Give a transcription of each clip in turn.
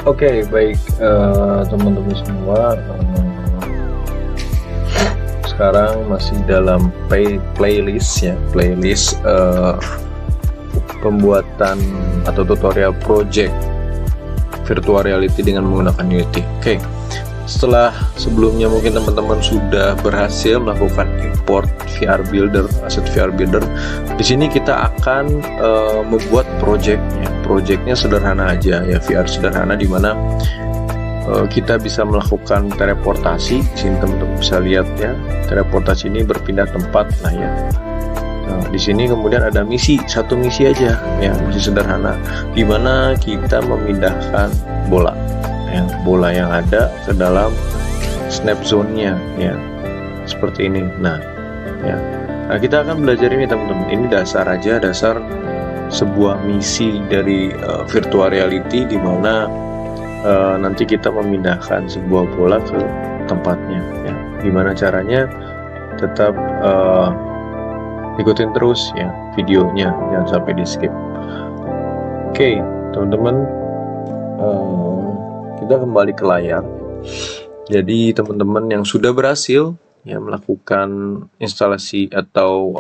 Oke, baik teman-teman semua. Sekarang masih dalam playlist ya, pembuatan atau tutorial project virtual reality dengan menggunakan Unity. Oke, setelah sebelumnya mungkin teman-teman sudah berhasil melakukan import VR Builder, aset VR Builder. Di sini kita akan membuat projectnya. Projectnya sederhana aja ya, VR sederhana, dimana kita bisa melakukan teleportasi. Di sini teman-teman bisa lihat ya, teleportasi ini berpindah tempat lah ya. Nah, di sini kemudian ada misi, satu misi aja ya, misi sederhana, dimana kita memindahkan bola yang ada ke dalam snap zone-nya ya, seperti ini. Nah kita akan belajar ini teman-teman. Ini dasar aja, dasar sebuah misi dari virtual reality, di mana nanti kita memindahkan sebuah bola ke tempatnya ya. Gimana caranya? Tetap ikutin terus ya videonya, jangan sampai di skip. Oke teman-teman, kita kembali ke layar. Jadi teman-teman yang sudah berhasil ya melakukan instalasi atau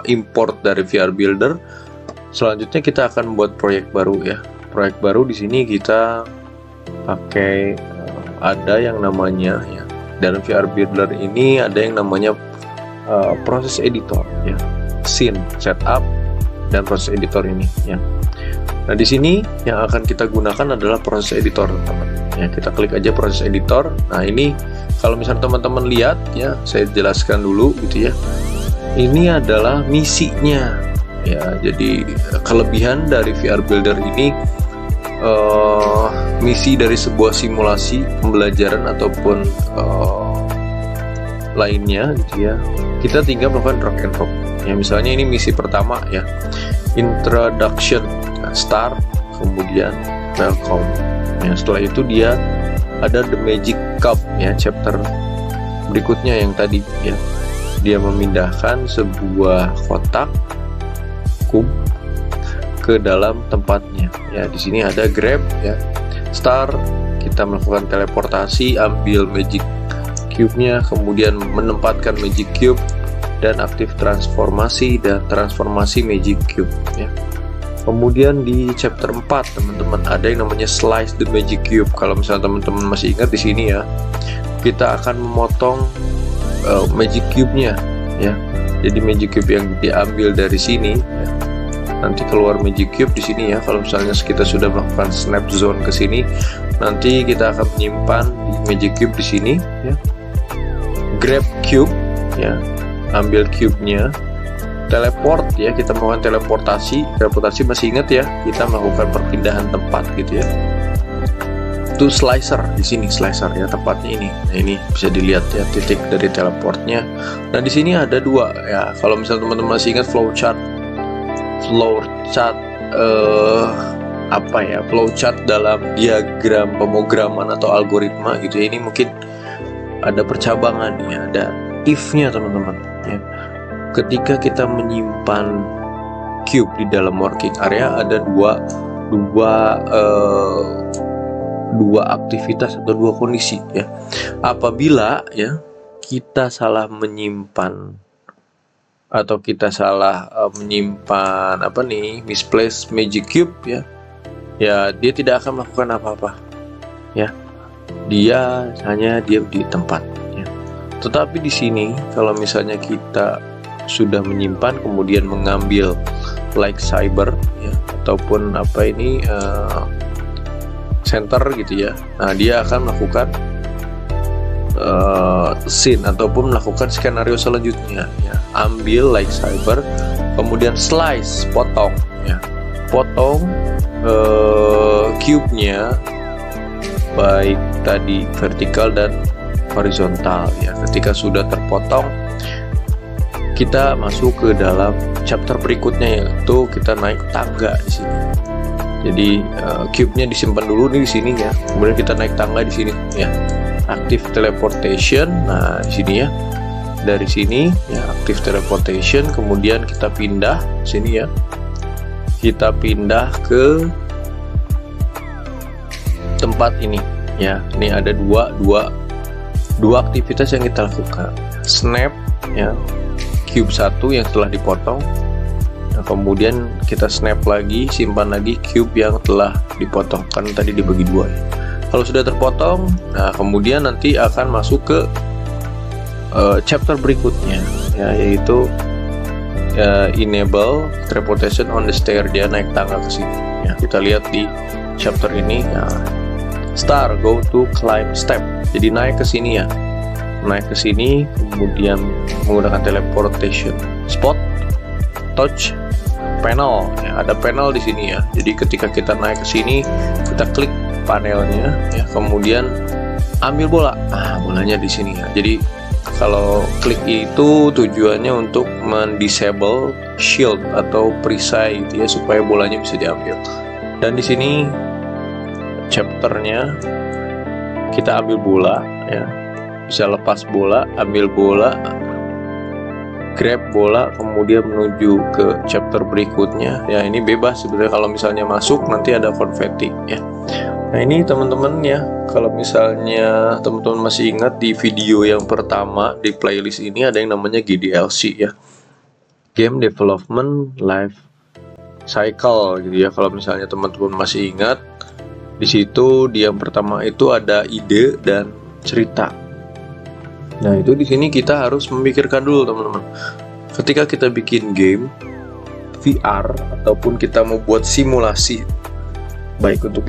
import dari VR Builder, selanjutnya kita akan membuat proyek baru ya. Proyek baru di sini kita pakai ada yang namanya ya, dalam VR Builder ini ada yang namanya proses editor ya, scene, setup, dan proses editor ini ya. Nah di sini yang akan kita gunakan adalah proses editor teman-teman ya. Kita klik aja proses editor. Nah ini kalau misalnya teman-teman lihat ya, saya jelaskan dulu gitu ya. Ini adalah misinya ya. Jadi kelebihan dari VR Builder ini, misi dari sebuah simulasi pembelajaran ataupun lainnya gitu ya, kita tinggal melakukan drag and drop ya. Misalnya ini misi pertama ya, introduction, start, kemudian welcome ya. Setelah itu dia ada the magic cup ya, chapter berikutnya yang tadi ya, dia memindahkan sebuah kotak kub ke dalam tempatnya ya. Di sini ada grab ya, start, kita melakukan teleportasi, ambil magic cube-nya, kemudian menempatkan magic cube, dan aktif transformasi dan transformasi magic cube ya. Kemudian di chapter 4 teman-teman ada yang namanya slice the magic cube. Kalau misalnya teman-teman masih ingat, di sini ya kita akan memotong magic cube-nya ya. Jadi magic cube yang diambil dari sini ya, nanti keluar magic cube di sini ya. Kalau misalnya kita sudah melakukan snap zone ke sini, nanti kita akan menyimpan di magic cube di sini ya. Grab cube ya, ambil cube-nya, teleport ya, kita melakukan teleportasi masih ingat ya, kita melakukan perpindahan tempat gitu ya. Itu slicer, di sini slicer ya tempatnya ini. Nah ini bisa dilihat ya titik dari teleportnya. Nah di sini ada dua ya. Kalau misalnya teman-teman masih ingat flowchart flowchart dalam diagram pemrograman atau algoritma gitu ya. Ini mungkin ada percabangan ya, ada if-nya teman-teman ya. Ketika kita menyimpan cube di dalam working area, ada dua aktivitas atau dua kondisi ya. Apabila ya kita salah menyimpan atau kita salah menyimpan misplace magic cube ya, dia tidak akan melakukan apa-apa ya. Dia hanya diam di tempat ya. Tetapi di sini kalau misalnya kita sudah menyimpan kemudian mengambil like cyber ya, ataupun center gitu ya. Nah dia akan melakukan scene ataupun melakukan skenario selanjutnya ya. Ambil like cyber, kemudian slice, potong ya, potong cube-nya baik tadi vertikal dan horizontal ya. Ketika sudah terpotong, kita masuk ke dalam chapter berikutnya, yaitu kita naik tangga di sini. Jadi cube-nya disimpan dulu nih di sini ya. Kemudian kita naik tangga di sini ya. Active teleportation. Nah, di sini ya. Dari sini ya active teleportation, kemudian kita pindah sini ya. Kita pindah ke tempat ini ya. Ini ada dua aktivitas yang kita lakukan. Snap ya, cube 1 yang telah dipotong. Nah, kemudian kita snap lagi, simpan lagi cube yang telah dipotong, kan tadi dibagi dua ya. Kalau sudah terpotong, nah kemudian nanti akan masuk ke chapter berikutnya ya, yaitu enable teleportation on the stair. Dia naik tangga ke sini ya. Kita lihat di chapter ini ya, star go to climb step. Jadi naik ke sini ya, naik ke sini, kemudian menggunakan teleportation spot, touch panel ya, ada panel di sini ya. Jadi ketika kita naik ke sini, kita klik panelnya ya, kemudian ambil bola. Nah, bolanya di sini ya. Jadi kalau klik itu tujuannya untuk mendisable shield atau perisai gitu ya, supaya bolanya bisa diambil. Dan di sini chapternya kita ambil bola ya, bisa lepas bola, ambil bola, grab bola, kemudian menuju ke chapter berikutnya ya. Ini bebas sebenarnya, kalau misalnya masuk nanti ada konfeti ya. Nah ini teman-teman ya, kalau misalnya teman-teman masih ingat di video yang pertama di playlist ini ada yang namanya GDLC ya, Game Development Life Cycle gitu ya. Kalau misalnya teman-teman masih ingat, di situ di yang pertama itu ada ide dan cerita. Nah itu di sini kita harus memikirkan dulu teman-teman. Ketika kita bikin game VR ataupun kita mau buat simulasi, baik untuk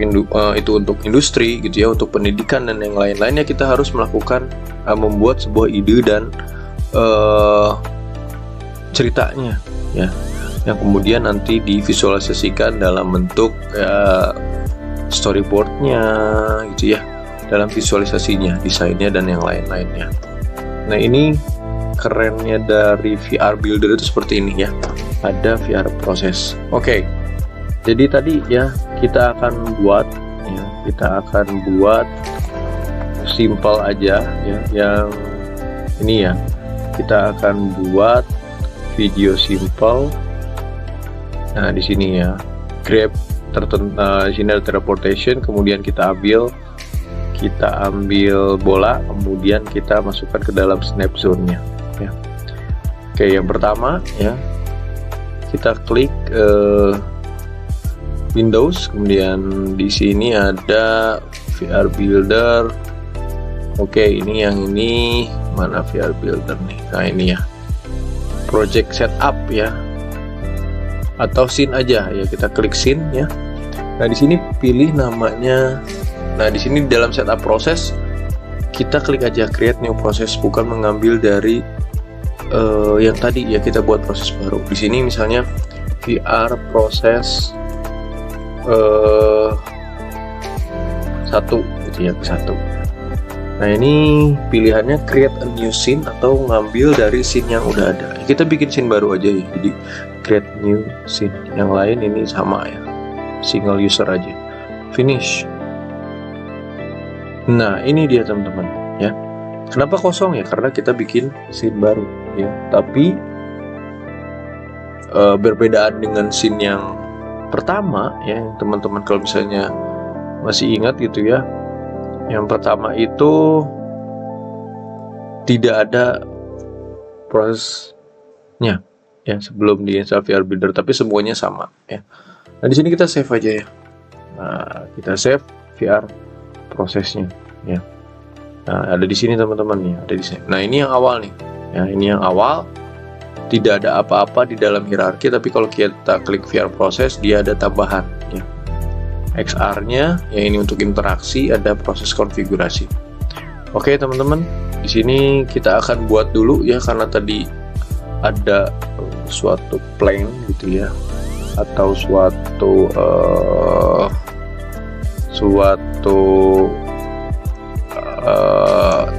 itu untuk industri gitu ya, untuk pendidikan dan yang lain-lainnya, kita harus melakukan membuat sebuah ide dan ceritanya ya, yang kemudian nanti divisualisasikan dalam bentuk storyboardnya gitu ya, dalam visualisasinya, desainnya dan yang lain-lainnya. Nah ini kerennya dari VR Builder itu seperti ini ya, ada VR Process. Oke. Jadi tadi ya kita akan buat simple aja ya, yang ini ya, kita akan buat video simple. Nah di sini ya, grab di sini ada teleportation, kemudian kita ambil bola, kemudian kita masukkan ke dalam snap zone-nya ya. Oke, yang pertama ya, kita klik Windows, kemudian di sini ada VR Builder. Oke, ini yang ini mana VR Builder nih? Nah ini ya, Project Setup ya, atau scene aja ya, kita klik scene ya. Nah di sini pilih namanya. Nah di sini dalam setup proses kita klik aja create new process, bukan mengambil dari yang tadi ya, kita buat proses baru. Di sini misalnya VR proses 1 gitu ya, ke 1. Nah ini pilihannya create a new scene atau ngambil dari scene yang udah ada. Kita bikin scene baru aja ya, jadi create new scene. Yang lain ini sama ya, single user aja. Finish. Nah ini dia teman-teman ya. Kenapa kosong ya? Karena kita bikin scene baru ya. Tapi berbedaan dengan scene yang pertama ya, teman-teman kalau misalnya masih ingat gitu ya, yang pertama itu tidak ada prosesnya ya sebelum di-install VR Builder, tapi semuanya sama ya. Nah di sini kita save aja ya. Nah kita save VR prosesnya ya. Nah ada di sini teman-teman ya, ada di sini. Nah ini yang awal nih ya, ini yang awal. Tidak ada apa-apa di dalam hierarki, tapi kalau kita klik VR proses dia ada tambahan ya. XR-nya ya, ini untuk interaksi, ada proses konfigurasi. Oke teman-teman, di sini kita akan buat dulu ya, karena tadi ada suatu plane gitu ya, atau suatu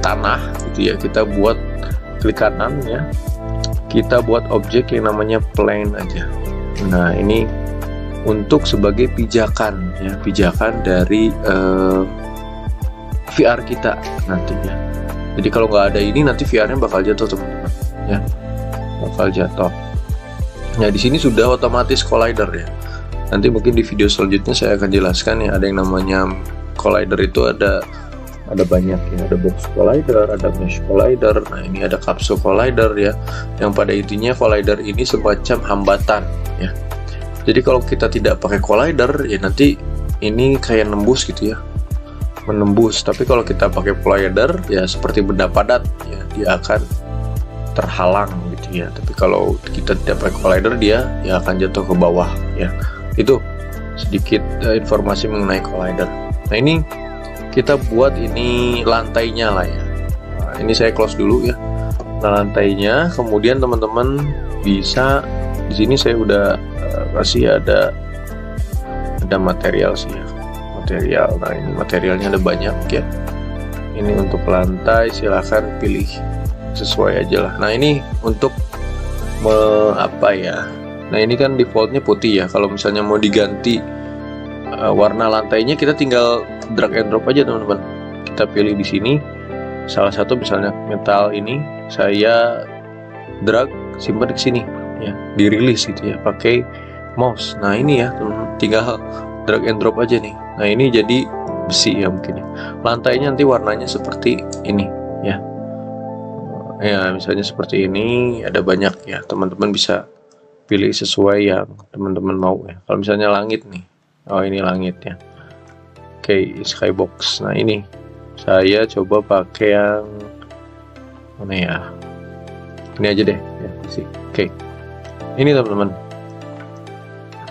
tanah gitu ya. Kita buat klik kanan ya, kita buat objek yang namanya plane aja. Nah ini untuk sebagai pijakan ya, pijakan dari VR kita nantinya. Jadi kalau nggak ada ini nanti VR-nya bakal jatuh teman-teman ya, bakal jatuh. Nah di sini sudah otomatis collider ya. Nanti mungkin di video selanjutnya saya akan jelaskan ya, ada yang namanya collider itu ada banyak ya, ada box collider, ada mesh collider. Nah ini ada capsule collider ya, yang pada intinya collider ini semacam hambatan ya. Jadi kalau kita tidak pakai collider ya nanti ini kayak nembus gitu ya, menembus. Tapi kalau kita pakai collider ya seperti benda padat ya, dia akan terhalang gitu ya. Tapi kalau kita tidak pakai collider dia ya akan jatuh ke bawah ya. Itu sedikit informasi mengenai collider. Nah ini kita buat ini lantainya lah ya. Nah, ini saya close dulu ya. Nah, lantainya, kemudian teman-teman bisa di sini saya udah kasih ada material sih ya. Material. Nah, ini materialnya ada banyak ya. Ini untuk lantai, silahkan pilih sesuai aja lah. Nah, ini untuk apa ya? Nah, ini kan defaultnya putih ya. Kalau misalnya mau diganti warna lantainya, kita tinggal drag and drop aja teman-teman. Kita pilih di sini salah satu, misalnya metal ini saya drag, simpan ke sini ya, dirilis gitu ya pakai mouse. Nah ini ya teman-teman, tinggal drag and drop aja nih. Nah ini jadi besi ya mungkin ya. Lantainya nanti warnanya seperti ini ya. Ya misalnya seperti ini, ada banyak ya, teman-teman bisa pilih sesuai yang teman-teman mau ya. Kalau misalnya langit nih, oh ini langit ya. Oke, skybox. Nah ini saya coba pakai yang mana ya? Ini aja deh ya, sih. Oke. Ini teman-teman.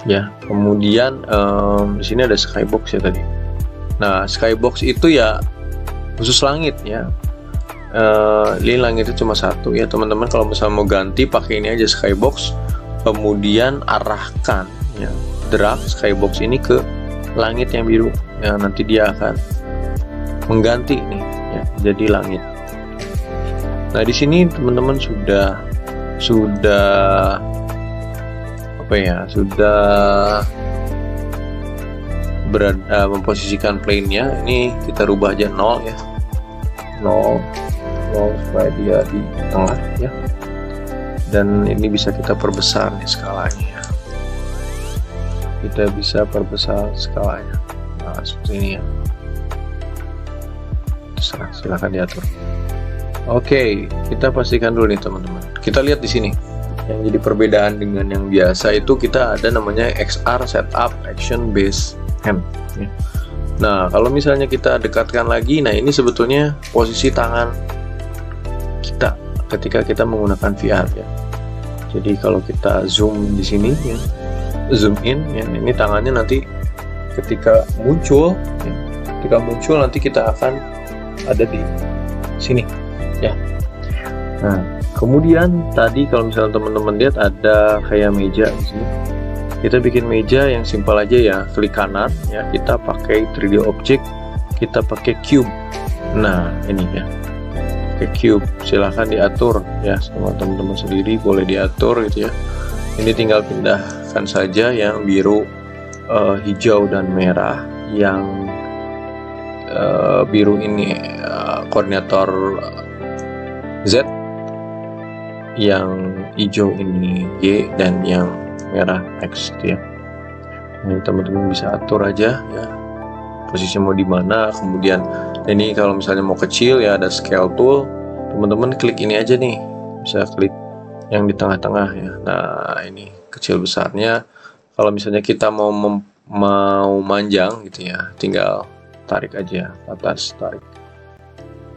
Ya, kemudian di sini ada skybox ya tadi. Nah, skybox itu ya khusus langit ya. Ini langit itu cuma satu ya, teman-teman. Kalau misalnya mau ganti, pakai ini aja skybox. Kemudian arahkan ya, drag skybox ini ke langit yang biru. Ya, nanti dia akan mengganti nih ya, jadi langit. Nah di sini teman-teman sudah apa ya, sudah memposisikan plane-nya. Ini kita rubah aja 0 ya, 0 supaya dia di tengah ya. Dan ini bisa kita perbesar nih skalanya ya. Kita bisa perbesar skalanya. Nah, seperti ini ya. Terserah, silahkan diatur. Oke, kita pastikan dulu nih teman-teman. Kita lihat di sini. Yang jadi perbedaan dengan yang biasa itu kita ada namanya XR setup action base hand. Ya. Nah, kalau misalnya kita dekatkan lagi, nah ini sebetulnya posisi tangan kita ketika kita menggunakan VR ya. Jadi kalau kita zoom di sini ya, zoom in ya, ini tangannya nanti ketika muncul ya, nanti kita akan ada di sini ya. Nah kemudian tadi kalau misalnya teman-teman lihat ada kayak meja di sini, kita bikin meja yang simpel aja ya. Klik kanan ya, kita pakai 3D object, kita pakai cube. Nah ini ya, pakai cube, silahkan diatur ya sama teman-teman sendiri, boleh diatur gitu ya. Ini tinggal pindahkan saja yang biru, hijau dan merah. Yang biru ini koordinator Z, yang hijau ini Y, dan yang merah X gitu ya. Ini teman-teman bisa atur aja ya, posisi mau di mana. Kemudian ini kalau misalnya mau kecil ya, ada scale tool, teman-teman klik ini aja nih, bisa klik yang di tengah-tengah ya. Nah ini kecil besarnya. Kalau misalnya kita mau manjang gitu ya, tinggal tarik aja ke atas, tarik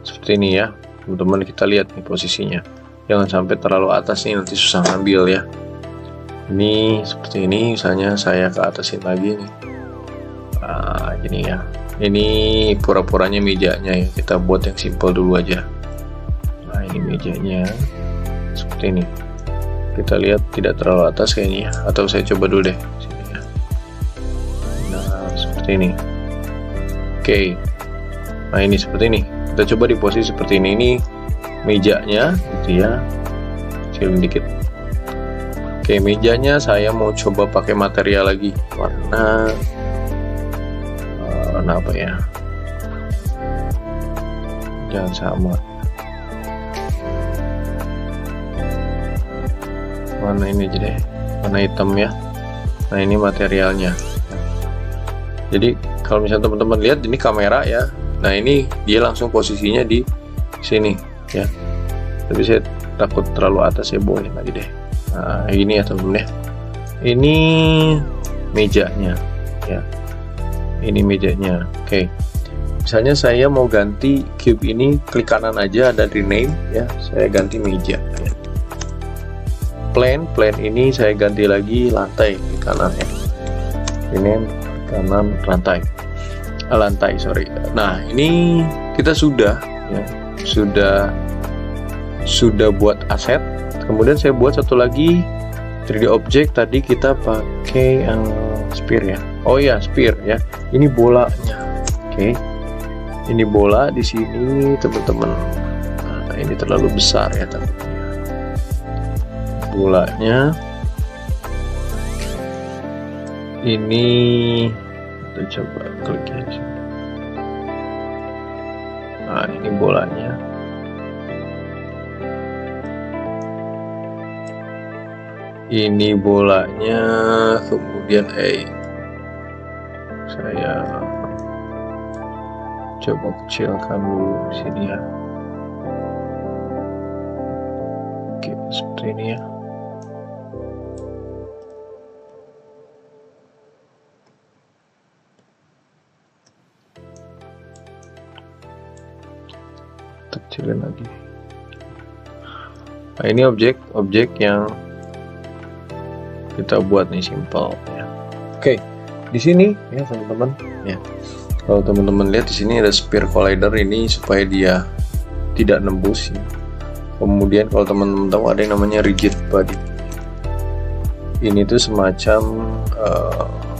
seperti ini ya teman-teman. Kita lihat nih posisinya, jangan sampai terlalu atas nih, nanti susah ngambil ya. Ini seperti ini, misalnya saya ke atasin lagi nih. Nah gini ya, ini pura-puranya mejanya ya, kita buat yang simple dulu aja. Nah ini mejanya seperti ini, kita lihat tidak terlalu atas kayaknya, atau saya coba dulu deh sini ya. Nah seperti ini. Oke, nah ini seperti ini, kita coba di posisi seperti ini. Ini mejanya gitu ya, kecil dikit. Oke, mejanya saya mau coba pakai material lagi, warna apa ya, jangan sama, warna ini aja deh, warna hitam ya. Nah ini materialnya. Jadi kalau misalnya teman-teman lihat ini kamera ya, nah ini dia langsung posisinya di sini ya, tapi saya takut terlalu atas, saya bawain lagi deh. Nah ini ya teman-teman ya, ini mejanya ya, ini mejanya. Oke, misalnya saya mau ganti cube ini, klik kanan aja ada rename ya, saya ganti meja ya. Plane ini saya ganti lagi lantai, klik kanan ya, rename kanan lantai sorry. Nah ini kita sudah ya, sudah buat aset. Kemudian saya buat satu lagi 3D object, tadi kita pakai sphere ya. Oh ya, sphere ya. Ini bolanya. Oke. Ini bola di sini teman-teman. Nah, ini terlalu besar ya teman-teman. Bolanya ini kita coba klik ya di sini. Nah, ini bolanya. Ini bolanya, kemudian saya coba kecilkan dulu di sini ya. Oke, seperti ini ya. Kecilin lagi. Nah, ini objek yang kita buat nih, simple ya. Oke, di sini ya teman-teman ya. Kalau teman-teman lihat di sini ada sphere collider ini supaya dia tidak nembus ya. Kemudian kalau teman-teman tahu ada yang namanya rigid body. Ini tuh semacam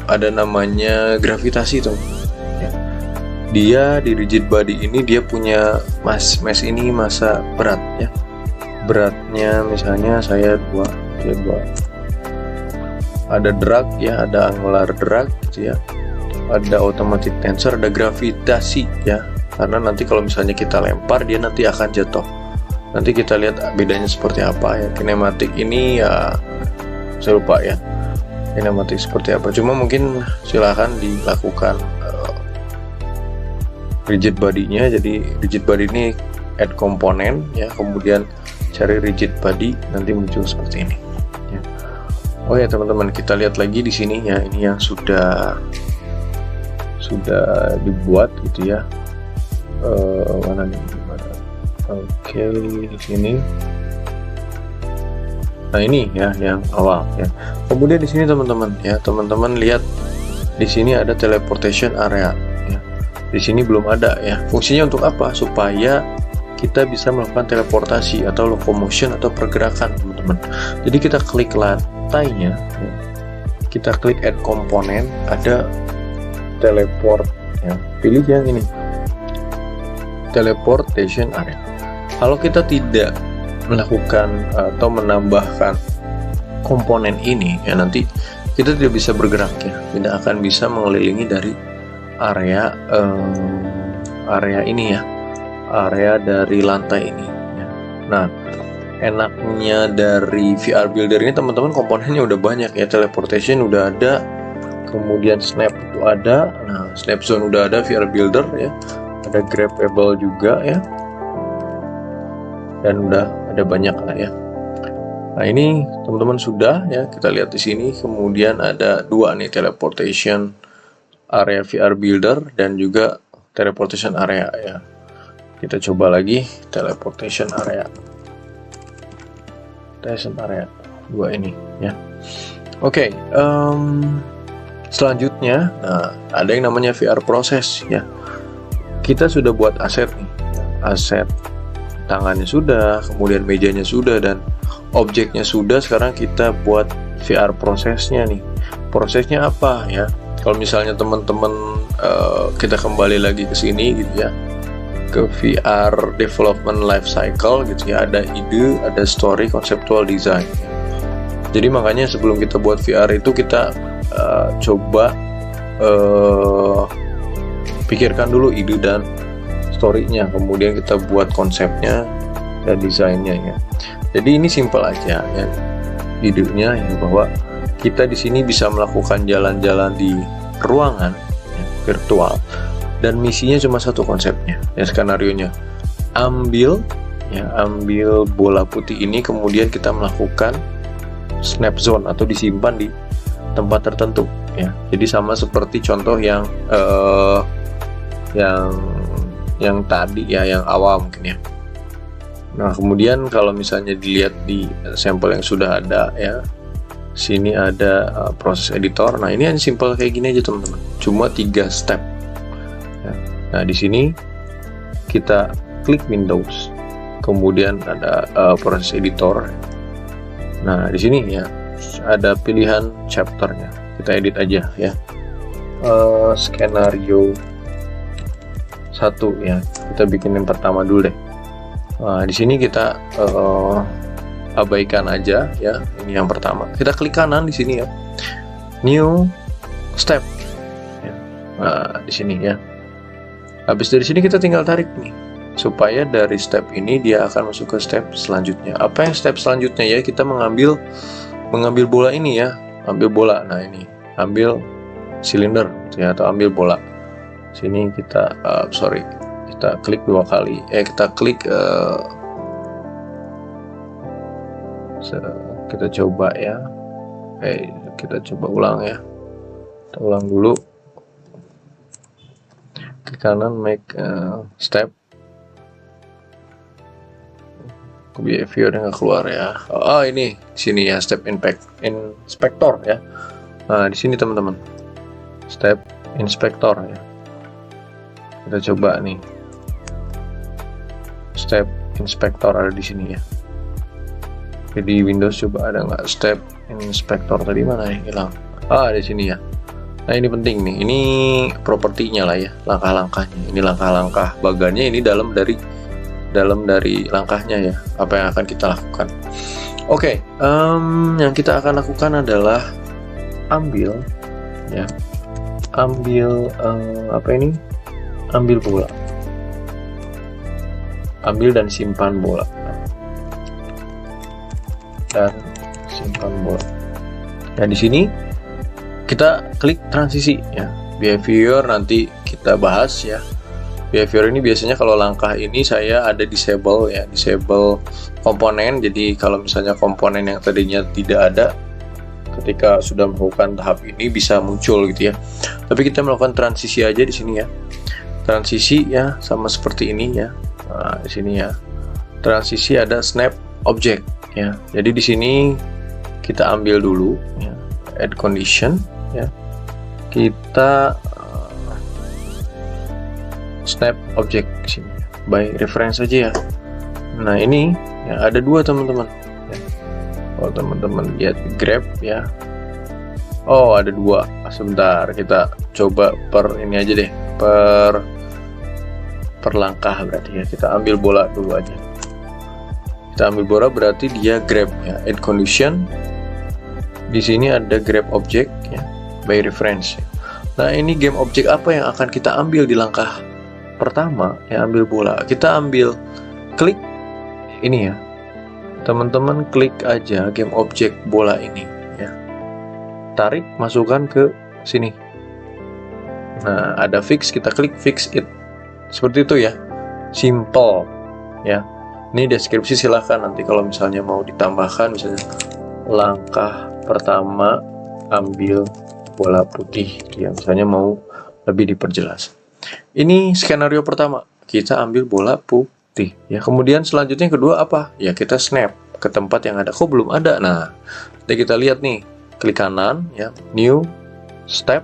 ada namanya gravitasi tuh. Ya. Dia di rigid body ini dia punya mass ini massa berat ya. Beratnya misalnya saya dua ada drag ya, ada angular drag gitu ya, ada automatic tensor, ada gravitasi ya, karena nanti kalau misalnya kita lempar dia nanti akan jatuh. Nanti kita lihat bedanya seperti apa ya. Kinematik ini ya saya lupa ya, kinematik seperti apa, cuma mungkin silahkan dilakukan rigid body-nya. Jadi rigid body ini add komponen ya, kemudian cari rigid body, nanti muncul seperti ini ya. Oh ya teman-teman, kita lihat lagi di sini ya, ini yang sudah dibuat gitu ya. Mana nih? Oke, di sini. Nah ini ya yang awal ya. Kemudian di sini teman-teman ya, teman-teman lihat di sini ada teleportation area ya. Di sini belum ada ya. Fungsinya untuk apa? Supaya kita bisa melakukan teleportasi atau locomotion atau pergerakan teman-teman. Jadi kita klik lantainya ya. Kita klik add komponen, ada teleport ya. Pilih yang ini, teleportation area. Kalau kita tidak melakukan atau menambahkan komponen ini ya, nanti kita tidak bisa bergerak ya, tidak akan bisa mengelilingi dari area ini ya, area dari lantai ini ya. Nah enaknya dari VR Builder ini teman-teman, komponennya udah banyak ya. Teleportation udah ada, kemudian snap itu ada, nah snap zone udah ada, VR Builder ya, ada grabbable juga ya, dan udah ada banyak lah ya. Nah ini teman-teman sudah ya, kita lihat di sini. Kemudian ada dua nih, teleportation area VR Builder dan juga teleportation area ya. Kita coba lagi teleportation area dua ini ya. Oke, selanjutnya nah ada yang namanya VR process ya. Kita sudah buat aset nih, aset tangannya sudah, kemudian mejanya sudah, dan objeknya sudah. Sekarang kita buat VR prosesnya nih. Prosesnya apa ya? Kalau misalnya teman-teman kita kembali lagi ke sini gitu ya, ke VR development life cycle gitu ya, ada ide, ada story, conceptual design. Jadi makanya sebelum kita buat VR itu kita coba pikirkan dulu ide dan story-nya, kemudian kita buat konsepnya dan desainnya ya. Jadi ini simple aja ya idenya ya, bahwa kita di sini bisa melakukan jalan-jalan di ruangan ya. virtual, dan misinya cuma satu konsepnya, ya skenarionya. Ambil bola putih ini, kemudian kita melakukan snap zone atau disimpan di tempat tertentu, ya. Jadi sama seperti contoh yang tadi ya, yang awal mungkin ya. Nah, kemudian kalau misalnya dilihat di sampel yang sudah ada ya, sini ada proses editor. Nah, ini yang simple kayak gini aja teman-teman, cuma 3 step ya. Nah, di sini kita klik Windows, kemudian ada proses editor. Nah, di sini ya ada pilihan chapternya, kita edit aja ya. Skenario 1 ya, kita bikin yang pertama dulu deh. Nah, di sini kita abaikan aja ya. Ini yang pertama. Kita klik kanan di sini ya. New step. Ya. Nah, di sini ya. Habis dari sini kita tinggal tarik nih, supaya dari step ini dia akan masuk ke step selanjutnya. Apa yang step selanjutnya ya? Kita mengambil bola ini ya. Ambil bola. Nah, ini. Ambil silinder ya, atau ambil bola. Sini kita kita klik 2 kali, kita klik kita coba ya, kita coba ulang ya, kita ulang dulu, ke kanan make step, behavior nggak keluar ya. Ini sini ya, step inspector ya. Nah, di sini teman-teman, step inspector ya, kita coba nih. Step inspector ada di sini ya. Jadi Windows coba ada nggak step inspector, tadi mana nih, hilang. Di sini ya. Nah, ini penting nih, ini propertinya lah ya, langkah-langkahnya. Ini langkah-langkah bagannya, ini dalam dari langkahnya ya, apa yang akan kita lakukan. Oke, yang kita akan lakukan adalah ambil bola. Ambil dan simpan bola. Nah, di sini kita klik transisi ya. Behavior nanti kita bahas ya. Behavior ini biasanya kalau langkah ini saya ada disable ya, disable komponen. Jadi kalau misalnya komponen yang tadinya tidak ada, ketika sudah melakukan tahap ini bisa muncul gitu ya. Tapi kita melakukan transisi aja di sini ya. Transisi ya, sama seperti ini ya. Nah, di sini ya. Transisi ada snap object ya. Jadi di sini kita ambil dulu ya, add condition ya. Kita snap object sini by reference aja ya. Nah, ini ya ada 2 teman-teman ya. Kalau teman-teman lihat grab ya. Ada 2. Sebentar, kita coba per ini aja deh, per langkah berarti ya. Kita ambil bola dulu aja. Kita ambil bola berarti dia grab ya. Add condition. Di sini ada grab object ya, by reference. Nah, ini game object apa yang akan kita ambil di langkah pertama ya, ambil bola. Kita ambil klik ini ya. Teman-teman klik aja game object bola ini ya. Tarik, masukkan ke sini. Nah, ada fix, kita klik fix it. Seperti itu ya, simple ya. Ini deskripsi, silahkan nanti kalau misalnya mau ditambahkan, misalnya langkah pertama ambil bola putih ya, misalnya mau lebih diperjelas. Ini skenario pertama, kita ambil bola putih ya. Kemudian selanjutnya yang kedua apa ya, kita snap ke tempat yang ada. Kok belum ada? Nah, kita lihat nih, klik kanan ya, new step.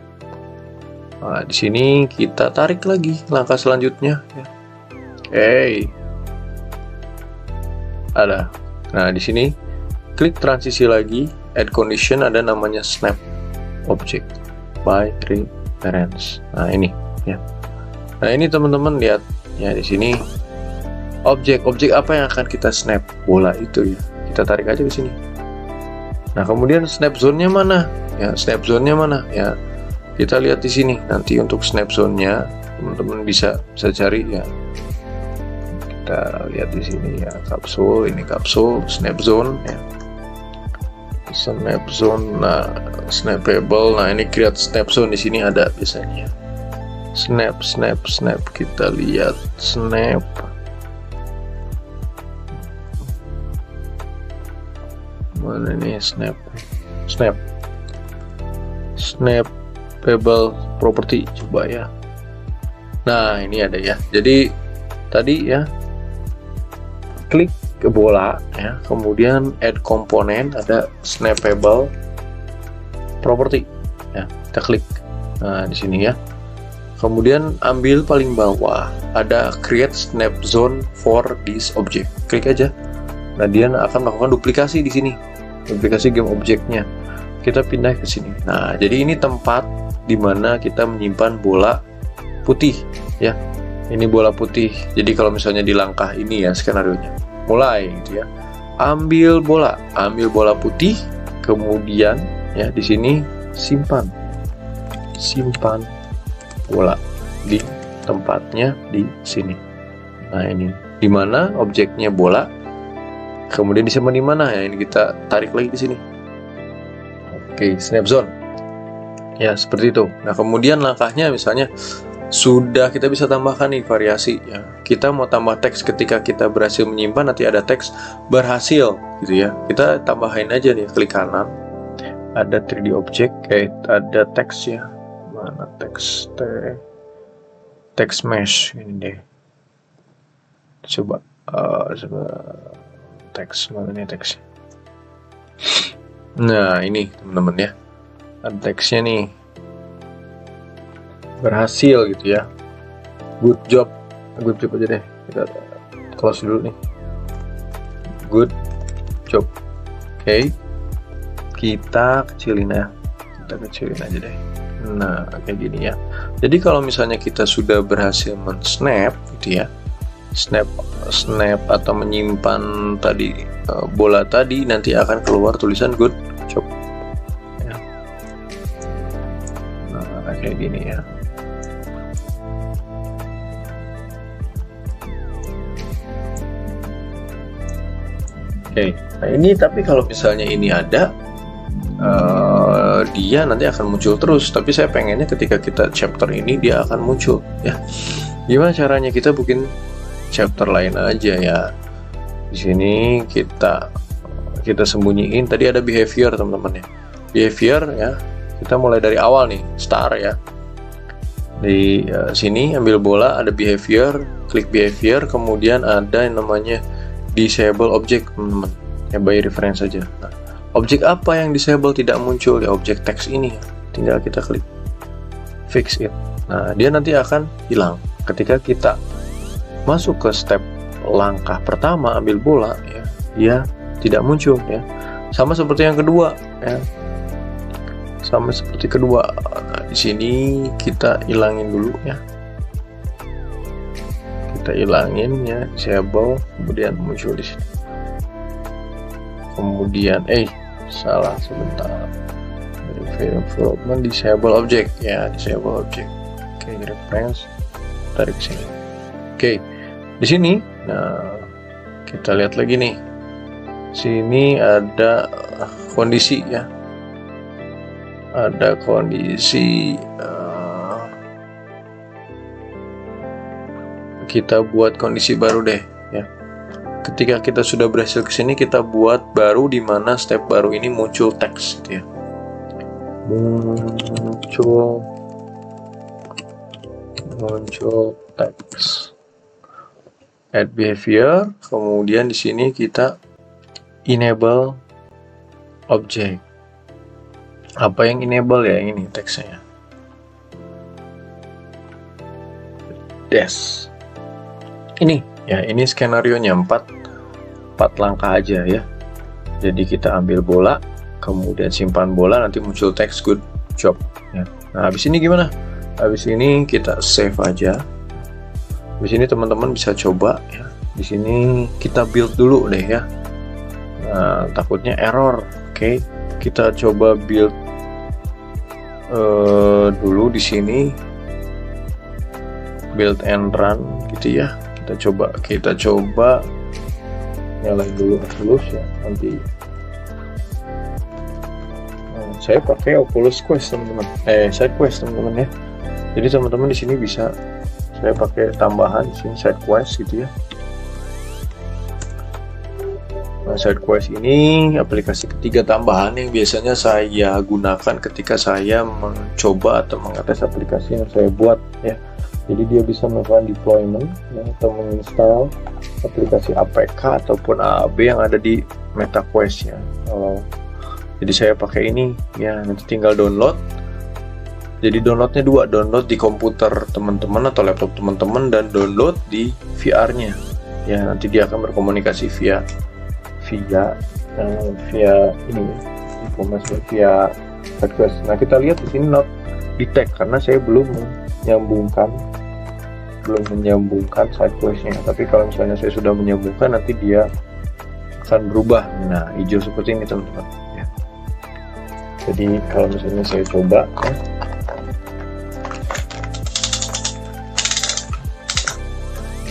Nah, di sini kita tarik lagi langkah selanjutnya ya. Ada. Nah, di sini klik transisi lagi, add condition, ada namanya snap object by reference. Nah, ini ya. Nah, ini teman-teman lihat ya, di sini objek apa yang akan kita snap, bola itu ya. Kita tarik aja ke sini. Nah, kemudian snap zone-nya mana? Ya, snap zone-nya mana? Ya, kita lihat di sini. Nanti untuk snap zone-nya teman-teman bisa cari ya. Kita lihat di sini ya, kapsul, ini kapsul, snap zone ya. Snap zone, nah snappable. Nah, ini create snap zone di sini ada biasanya. snap, kita lihat snap. Mana nih snappable property, coba ya. Nah, ini ada ya. Jadi tadi ya, klik ke bola ya, kemudian add komponen, ada snappable property ya, kita klik. Nah, di sini ya. Kemudian ambil paling bawah, ada create snap zone for this object. Klik aja. Nah, dia akan melakukan duplikasi di sini. Duplikasi game objeknya. Kita pindah ke sini. Nah, jadi ini tempat di mana kita menyimpan bola putih ya. Ini bola putih. Jadi kalau misalnya di langkah ini ya skenarionya. Mulai gitu ya. Ambil bola putih, kemudian ya di sini simpan bola di tempatnya di sini. Nah, ini di mana objeknya bola, kemudian disimpan di mana ya, ini kita tarik lagi di sini. Oke, snap zone ya, seperti itu. Nah, kemudian langkahnya misalnya sudah kita bisa tambahkan nih variasi ya. Kita mau tambah teks ketika kita berhasil menyimpan, nanti ada teks berhasil gitu ya. Kita tambahin aja nih, klik kanan, ada 3D object, ada teks ya. Mana teks mesh ini deh. Coba teks mana nih teksnya. Nah, ini teman-teman ya, ada teksnya nih, berhasil gitu ya, good job aja deh, kita close dulu nih, good job. Oke, kita kecilin aja deh. Nah, kayak gini ya. Jadi kalau misalnya kita sudah berhasil men-snap gitu ya, snap atau menyimpan tadi bola tadi, nanti akan keluar tulisan good job ya. Nah, kayak gini ya. Oke, nah ini tapi kalau misalnya ini ada, dia nanti akan muncul terus. Tapi saya pengennya ketika kita chapter ini dia akan muncul ya. Gimana caranya? Kita bikin chapter lain aja ya. Di sini kita sembunyiin. Tadi ada behavior teman-teman ya. Behavior ya. Kita mulai dari awal nih, star ya. Di sini ambil bola, ada behavior, klik behavior, kemudian ada yang namanya disable object teman-teman. Ya, by reference saja. Nah, objek apa yang disable tidak muncul ya, objek teks ini ya. Tinggal kita klik fix it. Nah, dia nanti akan hilang ketika kita masuk ke step langkah pertama, ambil bola ya, dia tidak muncul ya. Sama seperti yang kedua ya. Sama seperti kedua. Nah, di sini kita hilangin dulu ya. Kita hilangin ya, disable, kemudian muncul di sini. Kemudian salah sebentar. Development disable object ya, disable object. Oke, reference tarik ke sini. Oke. Di sini, nah kita lihat lagi nih. Sini ada kondisi ya. Ada kondisi. Kita buat kondisi baru deh ya. Ketika kita sudah berhasil ke sini, kita buat baru di mana step baru ini muncul teks gitu ya. Muncul teks. Add behavior, kemudian di sini kita enable object. Apa yang enable ya, ini teksnya. Dash. Ini ya, ini skenarionya 4 langkah aja ya. Jadi kita ambil bola, kemudian simpan bola, nanti muncul teks good job ya. Nah, habis ini gimana? Habis ini kita save aja. Habis ini teman-teman bisa coba ya. Di sini kita build dulu deh ya. Nah, takutnya error. Oke, kita coba build dulu di sini. Build and run gitu ya. Kita coba nyalain dulu Oculus ya, nanti saya pakai Oculus Quest teman-teman, Side Quest teman-teman ya. Jadi teman-teman di sini bisa saya pakai tambahan di sini side quest gitu ya. Nah, side quest ini aplikasi ketiga tambahan yang biasanya saya gunakan ketika saya mencoba atau mengetes aplikasi yang saya buat ya. Jadi dia bisa melakukan deployment ya, atau menginstal aplikasi APK ataupun AAB yang ada di MetaQuest ya. Jadi saya pakai ini ya, nanti tinggal download. Jadi downloadnya dua, download di komputer teman-teman atau laptop teman-teman dan download di VR-nya ya. Nanti dia akan berkomunikasi via ini via request. Nah, kita lihat di sini not detect karena saya belum menyambungkan side quest-nya. Tapi kalau misalnya saya sudah menyambungkan, nanti dia akan berubah. Nah, hijau seperti ini teman-teman ya. Jadi kalau misalnya saya coba ya.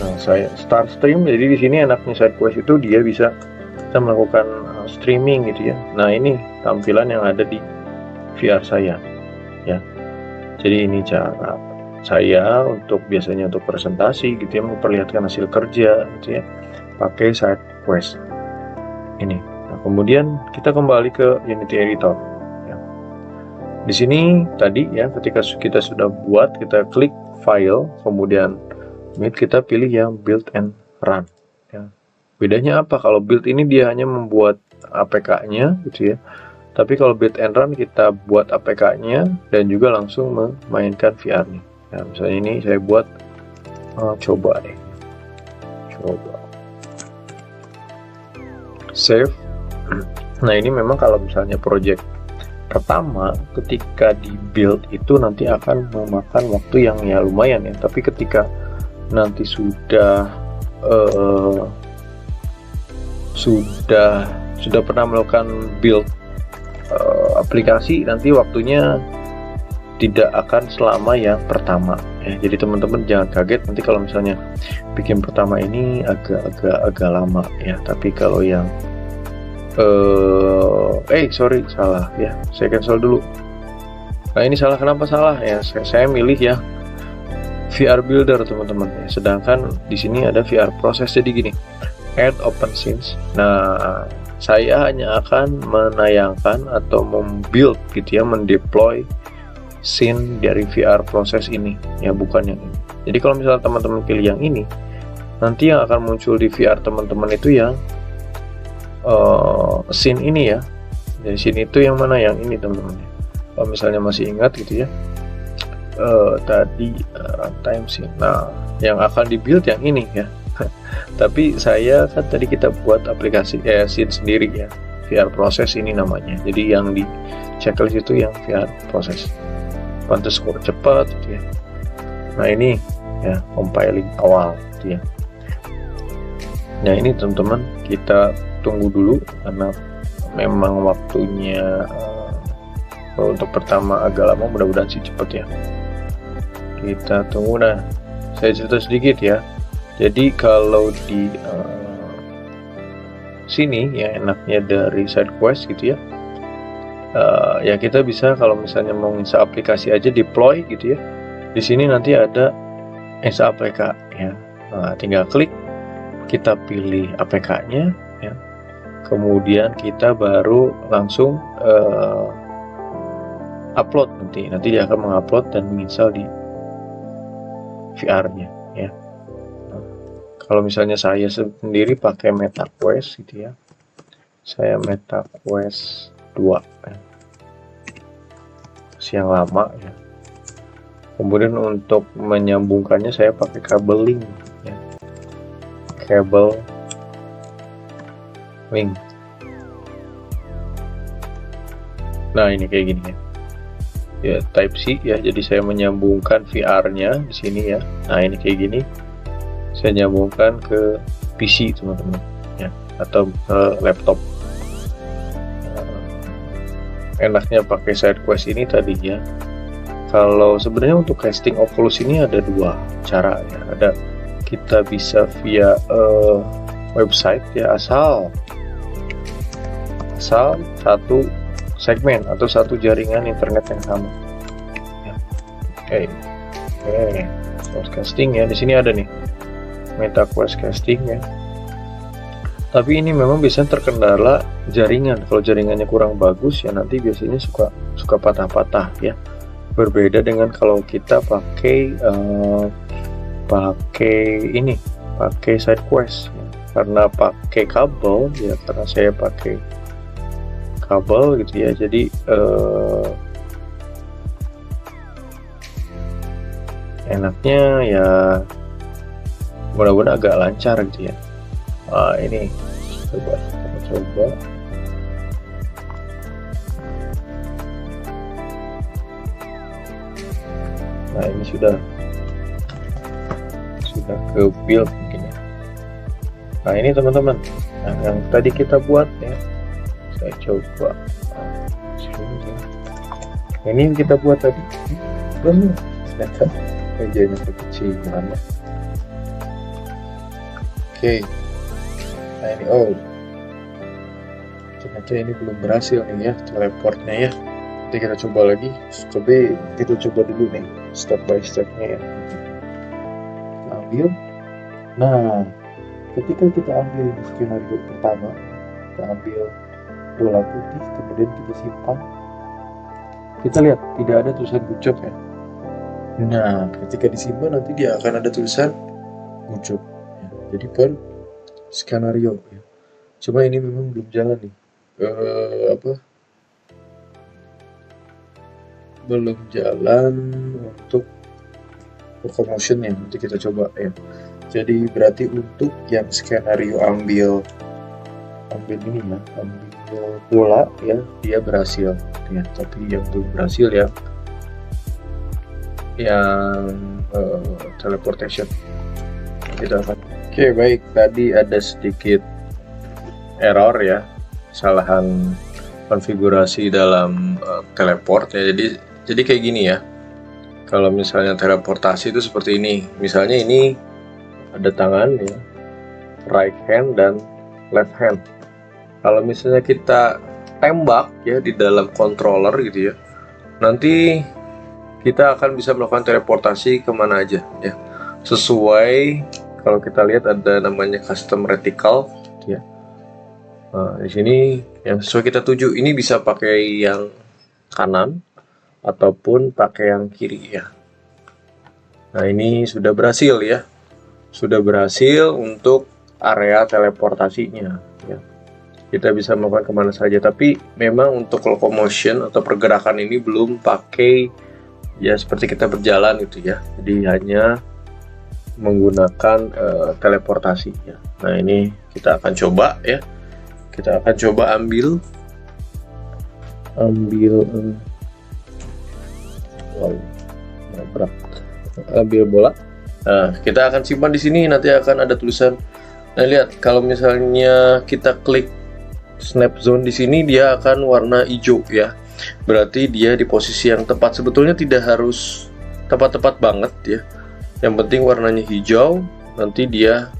Nah, saya start stream. Jadi di sini enaknya side quest itu dia bisa kita melakukan streaming gitu ya. Nah, ini tampilan yang ada di VR saya ya. Jadi ini cara saya untuk biasanya untuk presentasi gitu ya, memperlihatkan hasil kerja gitu ya, pakai side quest ini. Nah, kemudian kita kembali ke Unity Editor ya. Di sini tadi ya, ketika kita sudah buat, kita klik file, kemudian kita pilih yang build and run ya. Bedanya apa? Kalau build ini dia hanya membuat APK-nya gitu ya. Tapi kalau build and run kita buat APK-nya dan juga langsung memainkan VR-nya. Nah, misalnya ini saya buat coba deh. Coba. Save. Nah, ini memang kalau misalnya project pertama ketika di build itu nanti akan memakan waktu yang ya lumayan ya. Tapi ketika nanti sudah pernah melakukan build aplikasi, nanti waktunya tidak akan selama yang pertama ya. Jadi teman-teman jangan kaget nanti kalau misalnya bikin pertama ini agak lama ya. Tapi kalau yang sorry, salah ya, saya cancel dulu. Nah, ini salah, kenapa salah ya? Saya milih ya VR Builder teman-teman ya. Sedangkan di sini ada VR Process. Jadi gini, add open scenes. Nah, saya hanya akan menayangkan atau membuild gitu ya, mendeploy scene dari VR Process ini ya, bukan yang ini. Jadi kalau misalnya teman-teman pilih yang ini, nanti yang akan muncul di VR teman-teman itu yang scene ini ya. Jadi scene itu yang mana? Yang ini teman-teman. Kalau misalnya masih ingat gitu ya, tadi runtime scene. Nah, yang akan dibuild yang ini ya. Tapi saya kan tadi kita buat aplikasi scene sendiri ya, VR Process ini namanya. Jadi yang di checklist itu yang VR Process. Pantas score cepat gitu ya. Nah, ini ya compiling awal gitu ya. Nah, ini teman-teman kita tunggu dulu karena memang waktunya untuk pertama agak lama, mudah-mudahan sih cepet ya. Kita tunggu. Nah, saya cerita sedikit ya. Jadi kalau di sini ya, enaknya dari side quest gitu ya, ya kita bisa kalau misalnya mau install aplikasi aja deploy gitu ya. Di sini nanti ada install APK ya. Nah, tinggal klik, kita pilih APK-nya ya. Kemudian kita baru langsung upload, nanti dia akan mengupload dan menginstal di VR-nya ya. Nah, kalau misalnya saya sendiri pakai MetaQuest gitu ya, saya MetaQuest 2 ya, yang lama ya. Kemudian untuk menyambungkannya saya pakai kabel link ya. Kabel link. Nah, ini kayak gini ya. Ya, Type C ya. Jadi saya menyambungkan VR-nya di sini ya. Nah, ini kayak gini. Saya nyambungkan ke PC teman-teman ya, atau laptop. Enaknya pakai side quest ini tadinya. Kalau sebenarnya untuk casting Oculus ini ada dua cara ya. Ada kita bisa via website ya, asal satu segmen atau satu jaringan internet yang sama ya. Oke. Oke, source casting ya. Di sini ada nih MetaQuest casting ya. Tapi ini memang biasanya terkendala jaringan. Kalau jaringannya kurang bagus ya nanti biasanya suka patah-patah ya. Berbeda dengan kalau kita pakai pakai SideQuest ya. Karena pakai kabel ya, karena saya pakai kabel gitu ya. Jadi enaknya ya mudah-mudahan agak lancar gitu ya. Ini kita coba. Nah, ini sudah ke build mungkin ya. Nah, ini teman-teman, nah, yang tadi kita buat ya, saya coba ini kita buat tadi ternyata mejanya kekecilan ya. Oke. Nah, ini ternyata ini belum berhasil nih ya teleportnya ya. Nanti kita coba lagi. Kita coba dulu nih step by stepnya ya. Kita ambil. Nah, ketika kita ambil skenario pertama, kita ambil bola putih, kemudian kita simpan. Kita lihat tidak ada tulisan good job ya. Nah, ketika disimpan nanti dia akan ada tulisan good job. Jadi per skenario ya. Cuma ini memang belum jalan nih. Belum jalan untuk locomotionnya. Nanti kita coba ya. Jadi berarti untuk yang skenario ambil ini ya, ambil bola ya, dia berhasil ya. Tapi yang belum berhasil ya, yang teleportation kita akan. Oke, baik, tadi ada sedikit error ya, kesalahan konfigurasi dalam teleport ya. Jadi kayak gini ya. Kalau misalnya teleportasi itu seperti ini. Misalnya ini ada tangan ya, right hand dan left hand. Kalau misalnya kita tembak ya di dalam controller gitu ya, nanti kita akan bisa melakukan teleportasi kemana aja ya. Sesuai, kalau kita lihat ada namanya custom reticle ya. Nah, di sini yang sesuai kita tuju, ini bisa pakai yang kanan ataupun pakai yang kiri ya. Nah, ini sudah berhasil ya. Sudah berhasil untuk area teleportasinya ya. Kita bisa melakukan kemana saja, tapi memang untuk locomotion atau pergerakan ini belum pakai ya seperti kita berjalan gitu ya. Jadi hanya menggunakan teleportasi ya. Nah, ini kita akan coba ya. Kita akan coba ambil bola. Nah, kita akan simpan di sini, nanti akan ada tulisan. Nah, lihat kalau misalnya kita klik snap zone di sini, dia akan warna hijau ya. Berarti dia di posisi yang tepat. Sebetulnya tidak harus tepat-tepat banget ya. Yang penting warnanya hijau, nanti dia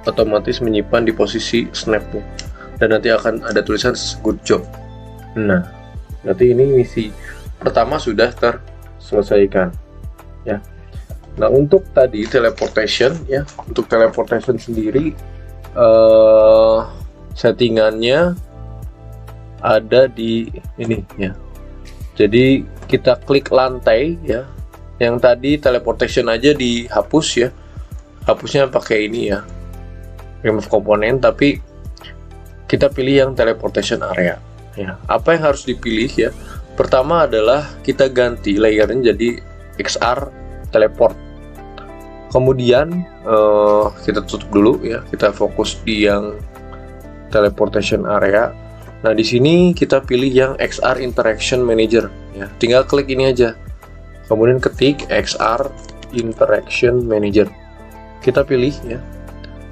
otomatis menyimpan di posisi snapnya. Dan nanti akan ada tulisan good job. Nah, berarti ini misi pertama sudah terselesaikan ya. Nah, untuk tadi teleportation ya, untuk teleportation sendiri settingannya ada di ini ya. Jadi kita klik lantai ya. Yang tadi teleportation aja dihapus ya. Hapusnya pakai ini ya, remove komponen, tapi kita pilih yang teleportation area ya. Apa yang harus dipilih ya? Pertama adalah kita ganti layernya jadi XR teleport. Kemudian kita tutup dulu ya. Kita fokus di yang teleportation area. Nah, di sini kita pilih yang XR Interaction Manager ya. Tinggal klik ini aja. Kemudian ketik XR Interaction Manager. Kita pilih ya.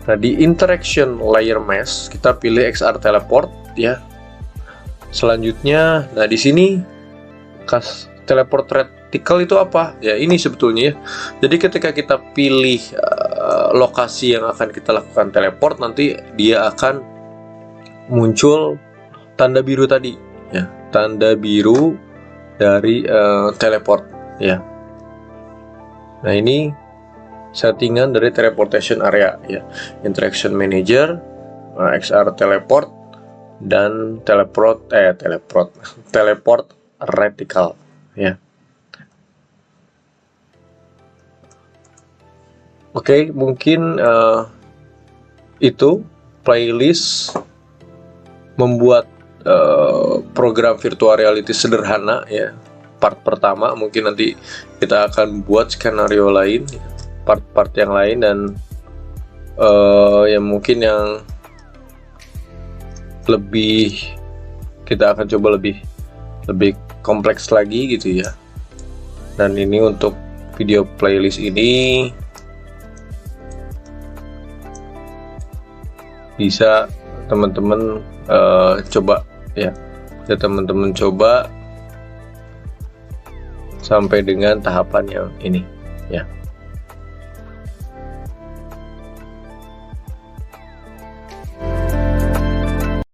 Nah, di Interaction Layer Mesh kita pilih XR Teleport ya. Selanjutnya, nah di sini teleport reticle itu apa? Ya, ini sebetulnya ya. Jadi ketika kita pilih lokasi yang akan kita lakukan teleport, nanti dia akan muncul tanda biru tadi ya. Tanda biru dari teleport ya. Nah, ini settingan dari teleportation area ya, interaction manager, XR teleport, dan teleport reticle ya. Oke, mungkin itu playlist membuat program virtual reality sederhana ya. Part pertama, mungkin nanti kita akan buat skenario lain, part-part yang lain, dan yang mungkin yang lebih, kita akan coba lebih kompleks lagi gitu ya. Dan ini untuk video playlist ini bisa teman-teman coba ya, teman-teman coba sampai dengan tahapan yang ini ya.